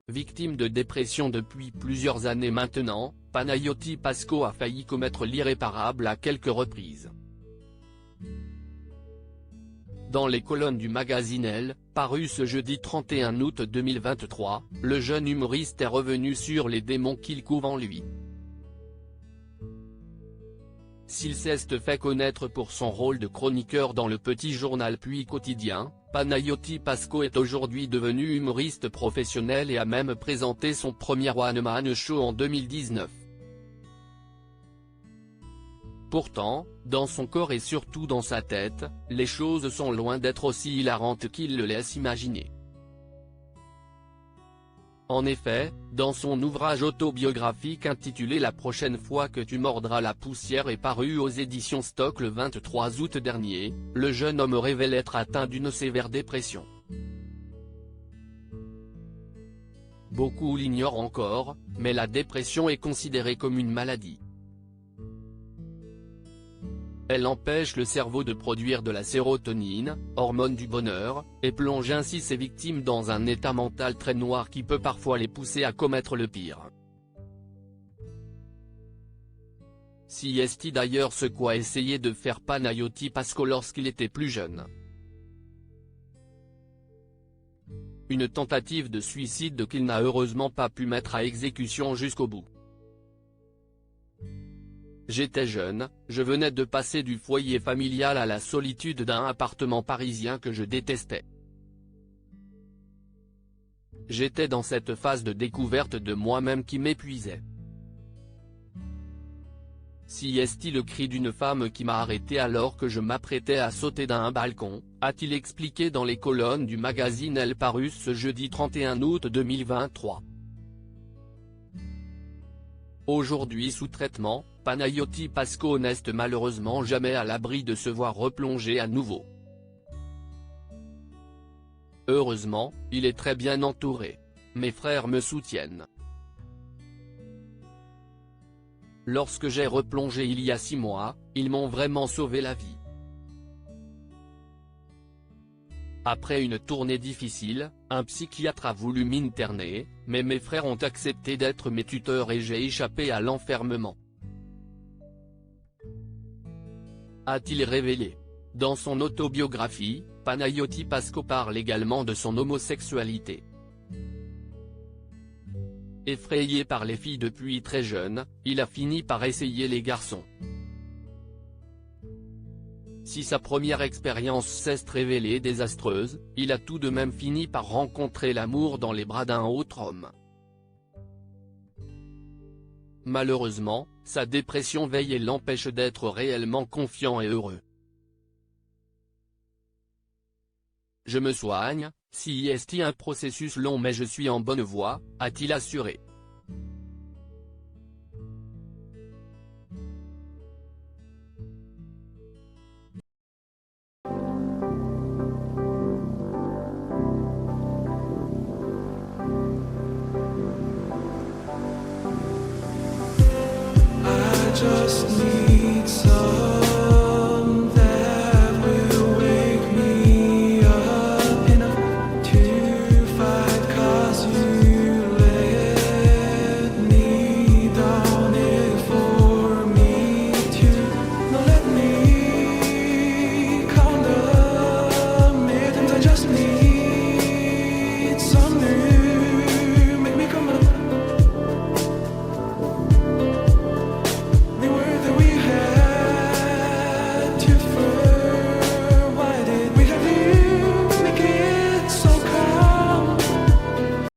Victime de dépression depuis plusieurs années maintenant, Panayotis Pasco a failli commettre l'irréparable à quelques reprises. Dans les colonnes du magazine Elle, paru ce jeudi 31 août 2023, le jeune humoriste est revenu sur les démons qu'il couve en lui. S'il s'est fait connaître pour son rôle de chroniqueur dans le Petit Journal puis Quotidien, Panayotis Pasco est aujourd'hui devenu humoriste professionnel et a même présenté son premier one-man show en 2019. Pourtant, dans son corps et surtout dans sa tête, les choses sont loin d'être aussi hilarantes qu'il le laisse imaginer. En effet, dans son ouvrage autobiographique intitulé La prochaine fois que tu mordras la poussière et paru aux éditions Stock le 23 août dernier, le jeune homme révèle être atteint d'une sévère dépression. Beaucoup l'ignorent encore, mais la dépression est considérée comme une maladie. Elle empêche le cerveau de produire de la sérotonine, hormone du bonheur, et plonge ainsi ses victimes dans un état mental très noir qui peut parfois les pousser à commettre le pire. C'est d'ailleurs ce qu'a essayé de faire Panayotis Pasco lorsqu'il était plus jeune. Une tentative de suicide qu'il n'a heureusement pas pu mettre à exécution jusqu'au bout. J'étais jeune, je venais de passer du foyer familial à la solitude d'un appartement parisien que je détestais. J'étais dans cette phase de découverte de moi-même qui m'épuisait. C'est le cri d'une femme qui m'a arrêté alors que je m'apprêtais à sauter d'un balcon, a-t-il expliqué dans les colonnes du magazine Elle paru ce jeudi 31 août 2023. Aujourd'hui sous traitement, Panayotis Pasco n'est malheureusement jamais à l'abri de se voir replonger à nouveau. Heureusement, il est très bien entouré. Mes frères me soutiennent. Lorsque j'ai replongé il y a 6 mois, ils m'ont vraiment sauvé la vie. Après une tournée difficile, un psychiatre a voulu m'interner, mais mes frères ont accepté d'être mes tuteurs et j'ai échappé à l'enfermement. A-t-il révélé. Dans son autobiographie, Panayotis Pasco parle également de son homosexualité. Effrayé par les filles depuis très jeune, il a fini par essayer les garçons. Si sa première expérience s'est révélée désastreuse, il a tout de même fini par rencontrer l'amour dans les bras d'un autre homme. Malheureusement, sa dépression veille et l'empêche d'être réellement confiant et heureux. Je me soigne, c'est un processus long mais je suis en bonne voie, a-t-il assuré.